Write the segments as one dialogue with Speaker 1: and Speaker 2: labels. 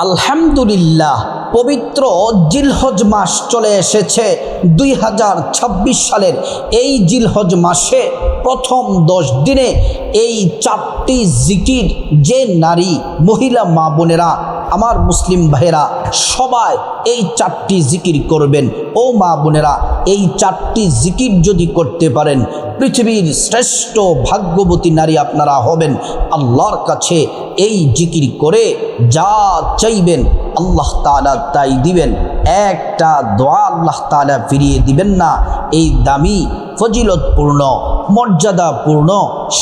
Speaker 1: আলহামদুলিল্লাহ, পবিত্র জিলহজ মাস চলে এসেছে। 2026 সালের এই জিলহজ মাসে প্রথম 10 দিনে এই 4টি জিকির যে নারী মহিলা মা বোনেরা, আমার মুসলিম ভাইয়েরা সবাই এই 4টি জিকির করবেন। ও মা বোনেরা, এই 4টি জিকির যদি করতে পারেন, পৃথিবীর শ্রেষ্ঠ ভাগ্যবতী নারী আপনারা হবেন। আল্লাহর কাছে এই জিকির করে যা চাইবেন আল্লাহ তাআলা তাই দিবেন। একটা দোয়া আল্লাহ তাআলা ফিরিয়ে দিবেন না। এই দামি, ফজিলতপূর্ণ, মর্যাদাপূর্ণ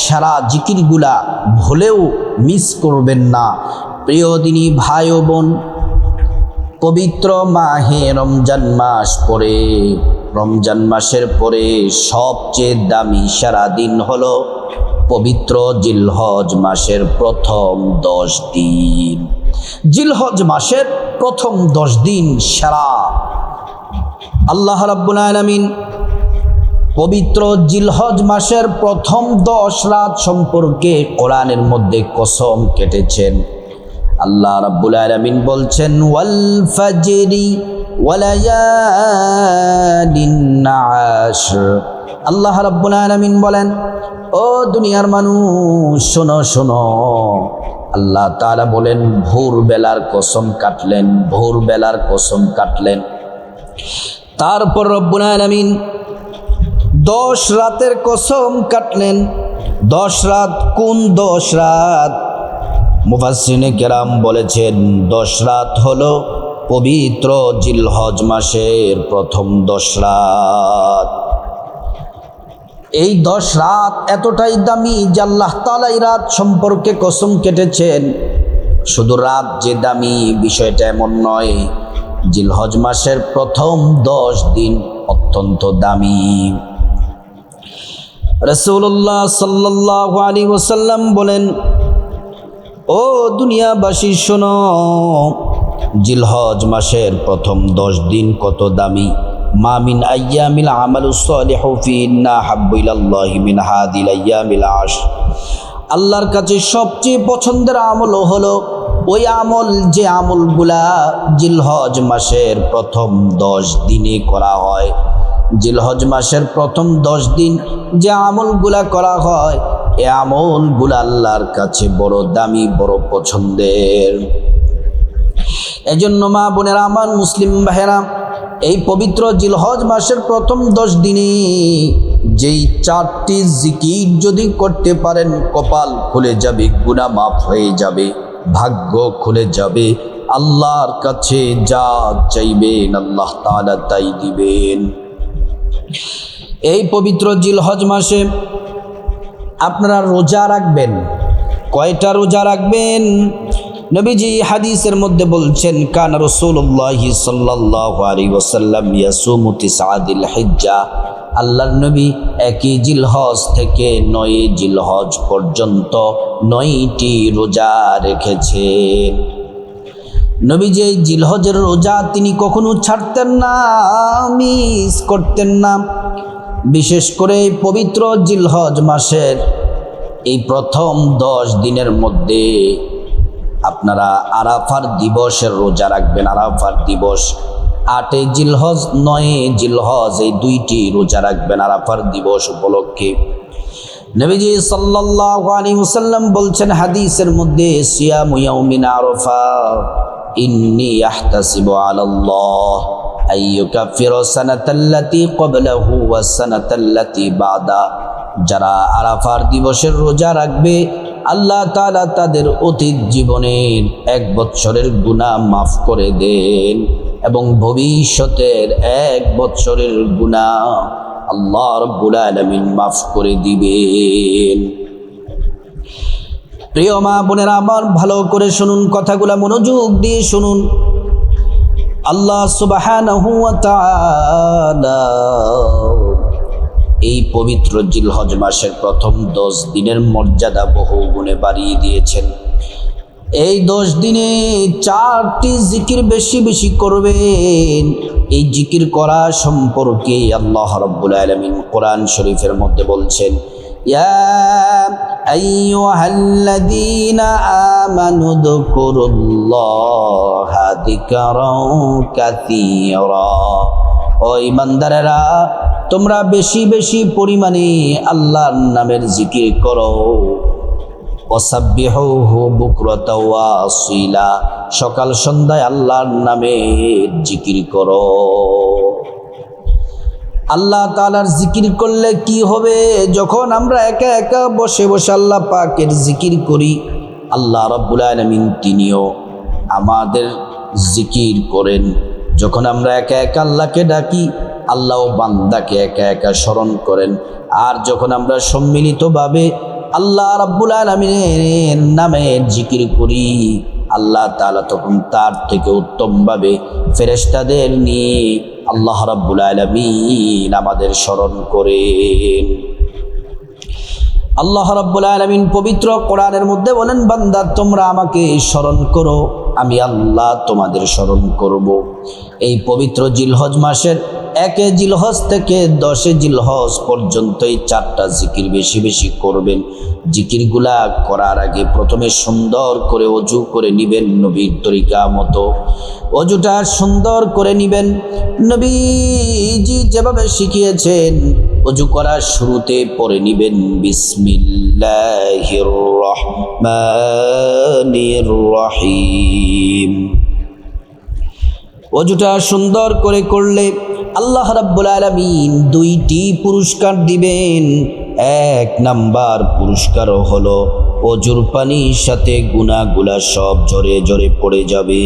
Speaker 1: সারা জিকিরগুলা ভুলেও মিস করবেন না। প্রিয় দিনী ভাই ও বোন, পবিত্র মাহে রমজান মাস পরে, রমজান মাসের পরে সবচেয়ে দামি সারা দিন হলো পবিত্র জিলহজ মাসের প্রথম 10 দিন। জিলহজ মাসের প্রথম 10 দিন সারা আল্লাহ রাব্বুল আলামিন পবিত্র জিলহজ মাসের প্রথম 10 রাত সম্পর্কে কোরআনের মধ্যে কসম কেটেছেন। আল্লাহ রাব্বুল আলামিন বলছেন, ওয়াল ফাজরি ওয়ালায়ালিন আশর। আল্লাহ রাব্বুল আলামিন বলেন, ও দুনিয়ার মানুষ শোনো শোনো, আল্লাহ তাআলা বলেন ভোরবেলার কসম কাটলেন, ভোরবেলার কসম কাটলেন। তারপর রব্বুল আলামিন 10 রাতের কসম কাটলেন। 10 রাত কোন 10 রাত? মুফাসসিরিনে কেরাম বলেছেন 10 রাত হলো পবিত্র জিলহজ মাসের প্রথম 10 রাত। এই 10 রাত এতটাই দামি যে আল্লাহ তাআলা এই রাত সম্পর্কে কসম কেটেছেন। শুধু রাত যে দামি বিষয়টা এমন নয়, জিলহজ মাসের প্রথম 10 দিন অত্যন্ত দামি। রাসূলুল্লাহ সাল্লাল্লাহু আলাইহি ওয়াসাল্লাম বলেন, ও দুনিয়াবাসী শোনো, জিলহজ মাসের প্রথম 10 দিন কত দামি। মা মিন আইয়ামিল আমালুস সালিহু ফিহিন্না হাব্বু ইলাল্লাহি মিন হাদিল আইয়ামিল আশর। আল্লাহর কাছে সবচেয়ে পছন্দের আমল হলো ওই আমল যে আমলগুলা জিলহজ মাসের প্রথম 10 দিনে করা হয়। জিলহজ মাসের প্রথম 10 দিন যে আমলগুলা করা হয়, এই আমলগুলা আল্লাহর কাছে বড় দামি, বড় পছন্দের। এজন্য মা বোনেরা, আমার মুসলিম ভাইয়েরা, এই পবিত্র জিলহজ মাসের প্রথম 10 দিনে যেই 4টি জিকির যদি করতে পারেন, কপাল খুলে যাবে, গুনাহ মাফ হয়ে যাবে, ভাগ্য খুলে যাবে। আল্লাহর কাছে যা চাইবেন আল্লাহ তাআলা তাই দিবেন। এই পবিত্র জিলহজ মাসে আপনারা রোজা রাখবেন। কয়টা রোজা রাখবেন? নবীজি হাদিসের মধ্যে বলছেন, কানা রাসূলুল্লাহি সাল্লাল্লাহু আলাইহি ওয়াসাল্লাম ইয়াসুমু তিসআদিল হিজ্জা। আল্লাহর নবী 1 জিলহজ থেকে 9 জিলহজ পর্যন্ত 9টি রোজা রেখেছেন। নবীজি এই জিলহজের রোজা তিনি কখনো ছাড়তেন না, মিস করতেন না। বিশেষ করে পবিত্র জিলহজ মাসের এই প্রথম 10 দিনের মধ্যে আপনারা আরাফার দিবসের রোজা রাখবেন। আরাফার দিবস 8 জিলহজ, 9 জিলহজ, এই 2টি রোজা রাখবেন আরাফার দিবস উপলক্ষে। নবীজি সাল্লাল্লাহু আলাইহি ওয়াসাল্লাম বলছেন হাদিসের মধ্যে, সিয়ামু ইয়াউমিন আরাফা ইন্নী আহতাসিবু আলাল্লাহ আইয়ুকাফিরা সানাতাল্লাতী ক্বাবলাহু ওয়াস সানাতাল্লাতী বাদা। যারা আরাফার দিবসের রোজা রাখবে, আল্লাহ তাআলা তাদের অতীত জীবনের 1 বৎসরের গুনাহ মাফ করে দেন এবং ভবিষ্যতের 1 বৎসরের গুনাহ আল্লাহ রাব্বুল আলামিন মাফ করে দিবেন। প্রিয় মা বোনেরা আমার, ভালো করে শুনুন, কথাগুলা মনোযোগ দিয়ে শুনুন। আল্লাহ সুবহানাহু ওয়া তাআলা এই পবিত্র জিলহজ মাসের প্রথম 10 দিনের মর্যাদা বহু গুণে বাড়িয়ে দিয়েছেন। এই 10 দিনে 4টি জিকির বেশি বেশি করবেন। এই জিকির করা সম্পর্কে আল্লাহ রাব্বুল আলামিন কোরআন শরীফের মধ্যে বলছেন, ইয়া আইয়ুহাল্লাযীনা আমানু যকুরুল্লাহা যিকরান কাসীরা। ও ঈমানদারেরা, তোমরা বেশি বেশি পরিমাণে আল্লাহর নামের জিকির করো। ওয়াসাব্বিহুহু বুকরাতাও ওয়া আসীলা, সকাল সন্ধ্যায় আল্লাহর নামের জিকির করো। আল্লাহ তাআলার জিকির করলে কি হবে? যখন আমরা একা একা বসে বসে আল্লাহ পাকের জিকির করি, আল্লাহ রাব্বুল আলামিন তিনিও আমাদের জিকির করেন। যখন আমরা একা একা আল্লাহকে ডাকি, আল্লাহও বান্দাকে একা একা স্মরণ করেন। আর যখন আমরা সম্মিলিতভাবে আল্লাহ রাব্বুল আলামিনের নামে জিকির করি, আল্লাহ তাআলা তখন তার থেকে উত্তমভাবে ফেরেশতাদের নিয়ে আল্লাহ রাব্বুল আলামিন আমাদের স্মরণ করেন। আল্লাহ রাব্বুল আলামিন পবিত্র কোরআনের মধ্যে বলেন, বান্দা তোমরা আমাকে স্মরণ করো, আমি আল্লাহ তোমাদের স্মরণ করব। এই পবিত্র জিলহজ মাসের 1 জিলহজ থেকে 10 জিলহজ পর্যন্ত এই 4টা জিকির বেশি বেশি করবেন। জিকিরগুলা করার আগে প্রথমে সুন্দর করে অজু করে নিবেন, নবীর তরিকা মতো অজুটা সুন্দর করে নিবেন। নবীজি যেভাবে শিখিয়েছেন, অজু করার শুরুতে পড়ে নিবেন বিসমিল্লাহির রহমানির রহিম। অজুটা সুন্দর করে করলে আল্লাহ রাব্বুল আলামিন 2টি পুরস্কার দিবেন। 1 নাম্বার পুরস্কার হলো অজুর পানির সাথে গুনাহগুলা সব ঝরে ঝরে পড়ে যাবে।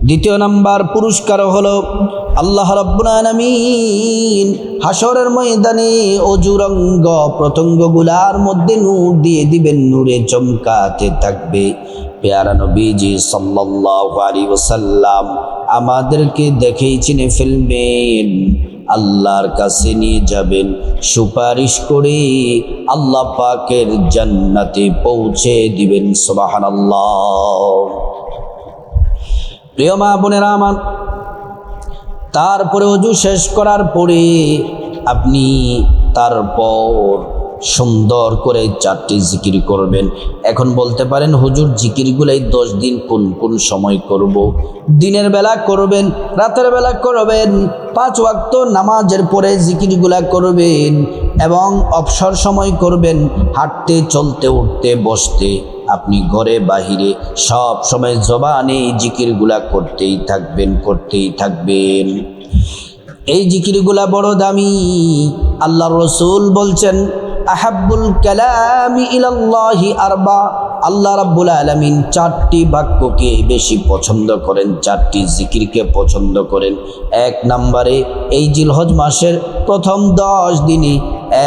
Speaker 1: 2 নাম্বার পুরস্কার হলো আল্লাহ রাব্বুল আলামিন হাসরের ময়দানে অজুর অঙ্গ প্রত্যঙ্গগুলার মধ্যে নূর দিয়ে দিবেন, নূরে চমকাতে থাকবে। পেয়ারা নবীজি সাল্লাল্লাহু আলাইহি ওয়াসাল্লাম আমাদেরকে দেখেই চিনে ফেলবেন, আল্লাহর কাছে নিয়ে যাবেন, সুপারিশ করে আল্লাহ পাকের জান্নাতে পৌঁছে দিবেন। সুবহানাল্লাহ। প্রিয় মা বোনেরা আমার, তারপরে অজু শেষ করার পরে আপনি তারপর সুন্দর করে 4টি জিকির করবেন। এখন বলতে পারেন, হুজুর জিকিরগুলাই 10 দিন কোন কোন সময় করব? দিনের বেলা করবেন, রাতের বেলা করবেন, 5 ওয়াক্ত নামাজের পরে জিকিরগুলা করবেন এবং অবসর সময় করবেন। হাঁটতে, চলতে, উঠতে, বসতে, আপনি ঘরে বাহিরে সব সময় জবানে জিকিরগুলা করতেই থাকবেন। এই জিকিরগুলা বড় দামি। আল্লাহর রাসূল বলছেন, আহাব্বুল কালামি ইলাল্লাহি আরবা। আল্লাহ রাব্বুল আলামিন 4টি বাক্যকে বেশি পছন্দ করেন, 4টি জিকিরকে পছন্দ করেন। 1 নম্বরে এই জিলহজ মাসের প্রথম 10 দিনে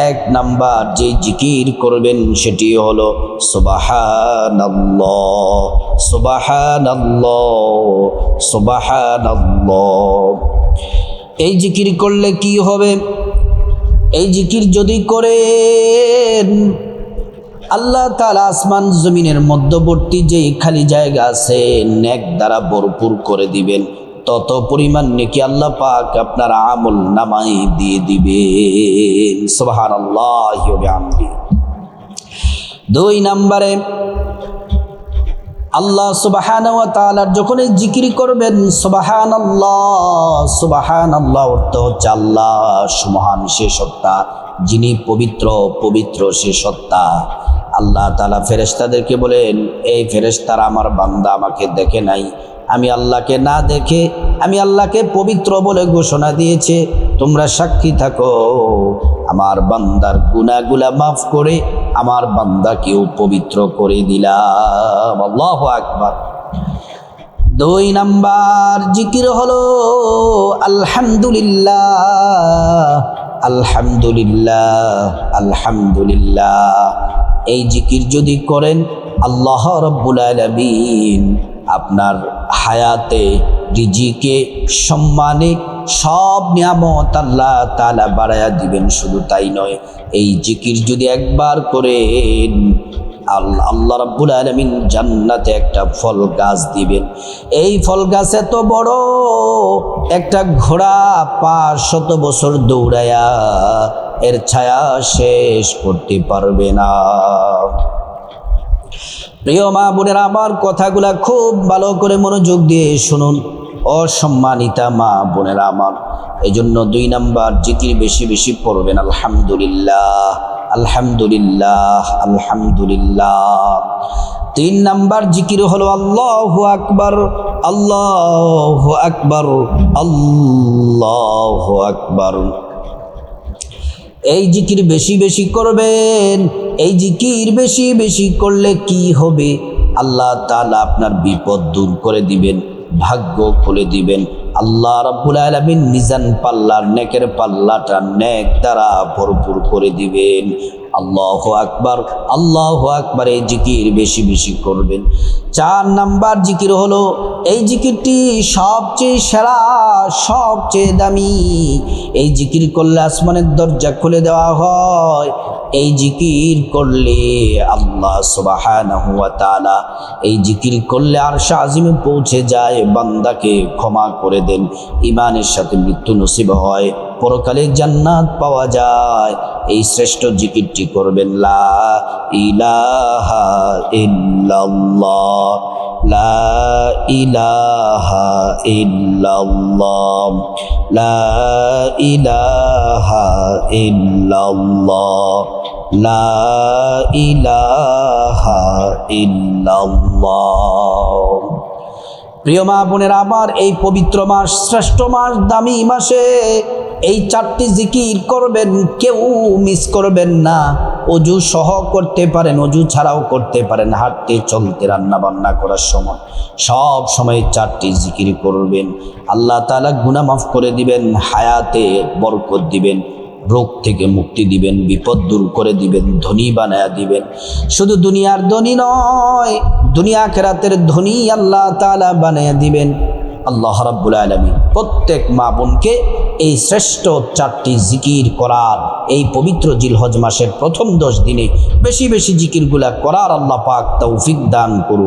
Speaker 1: 1 নাম্বার যে জিকির করবেন সেটি হলো সুবহানাল্লাহ, সুবহানাল্লাহ, সুবহানাল্লাহ। এই জিকির করলে কি হবে? এই জিকির যদি করেন, আল্লাহ তাআলা আসমান জমিনের মধ্যবর্তী যে খালি জায়গা আছে নেক দ্বারা ভরপুর করে দিবেন। তত পরিমাণ নেকি আল্লাহ পাক আপনার আমল নামায় দিয়ে দিবেন। সুবহানাল্লাহি ওয়া বিহামদিহি। 2 নম্বরে আল্লাহ সুবহানাহু ওয়া তাআলার যখন এই জিকির করবেন, সুবহানাল্লাহ, সুবহানাল্লাহ অর্থ হচ্ছে আল্লাহ সুবহান, সে সত্তা যিনি পবিত্র, পবিত্র সে সত্তা। আল্লাহ তাআলা ফেরেশতাদেরকে বলেন, এই ফেরেশতারা আমার বান্দা আমাকে দেখে নাই, আমি আল্লাহকে না দেখে আমি আল্লাহকে পবিত্র বলে ঘোষণা দিয়েছে, তোমরা সাক্ষী থাকো, আমার বান্দার গুনাহগুলা মাফ করে আমার বান্দাকেও পবিত্র করে দিলাম। আল্লাহু আকবার। 2 নাম্বার জিকির হলো আলহামদুলিল্লাহ, আলহামদুলিল্লাহ, আলহামদুলিল্লাহ। এই জিকির যদি করেন, আল্লাহ রাব্বুল আলামিন আপনার হায়াতে, রিজিকে, সম্মানে সব নিয়ামত আল্লাহ তাআলা বাড়ায়া দিবেন। শুধু তাই নয়, এই জিকির যদি একবার করেন, আল্লাহ রাব্বুল আলামিন জান্নাতে একটা ফল গাছ দিবেন। এই ফল গাছ এত বড়, একটা ঘোড়া 500 বছর দৌড়ায়া এর ছায়া শেষ করতে পারবে না। প্রিয় মা বোনেরা, আমার কথাগুলা খুব ভালো করে মনোযোগ দিয়ে শুনুন। অসম্মানিতা মা বোনেরা আমার, এই জন্য 2 নাম্বার জিকির বেশি বেশি পড়বেন। আলহামদুলিল্লাহ, আলহামদুলিল্লাহ, আলহামদুলিল্লাহ। 3 নাম্বার জিকির হলো আল্লাহু আকবার, আল্লাহু আকবার, আল্লাহু আকবার। এই জিকির বেশি বেশি করবেন। এই জিকির বেশি বেশি করলে কি হবে? আল্লাহ তাআলা আপনার বিপদ দূর করে দিবেন, ভাগ্য খুলে দিবেন। আল্লাহ রাব্বুল আলামিন মিজান পাল্লার নেকের পাল্লাটা নেক দ্বারা ভরপুর করে দিবেন। আল্লাহু আকবার, আল্লাহু আকবার। এই জিকির বেশি বেশি করবেন। 4 নাম্বার জিকির হলো, এই জিকিরটি সবচেয়ে সেরা, সবচেয়ে দামি। এই জিকির করলে আসমানের দরজা খুলে দেওয়া হয়। এই জিকির করলে আল্লাহ সুবহানাহু ওয়া তাআলা, এই জিকির করলে আরশে আজিমে পৌঁছে যায়, বান্দাকে ক্ষমা করে দেন, ঈমানের সাথে মৃত্যু নসিব হয়, পরকালে জান্নাত পাওয়া যায়। এই শ্রেষ্ঠ জিকিরটি করবেন, লা ইলাহা ইল্লাল্লাহ, লা ইলাহা ইল্লাল্লাহ, লা ইলাহা ইল্লাল্লাহ, লা ইলাহা ইল্লাল্লাহ। প্রিয় মা বোনেরা আমার, এই পবিত্র মাস, শ্রেষ্ঠ মাস, দামি মাসে এই 4টি জিকির করবেন, কেউ মিস করবেন না। অজু সহ করতে পারেন, অজু ছাড়াও করতে পারেন, হাঁটতে চলতে, রান্না বান্না করার সময়, সব সময় 4টি জিকির করবেন। আল্লাহ তাআলা গুনাহ মাফ করে দিবেন, হায়াতে বরকত দিবেন, রোগ থেকে মুক্তি দিবেন, বিপদ দূর করে দিবেন, ধনী বানায়া দিবেন। শুধু দুনিয়ার ধনী নয়, দুনিয়া আখিরাতের ধনী আল্লাহ তাআলা বানায়া দিবেন। আল্লাহ রাব্বুল আলামিন প্রত্যেক মা বোনকে এই শ্রেষ্ঠ 4টি জিকির করার, এই পবিত্র জিলহজ মাসের প্রথম 10 দিনে বেশি বেশি জিকিরগুলা করার আল্লাহ পাক তৌফিক দান করুন।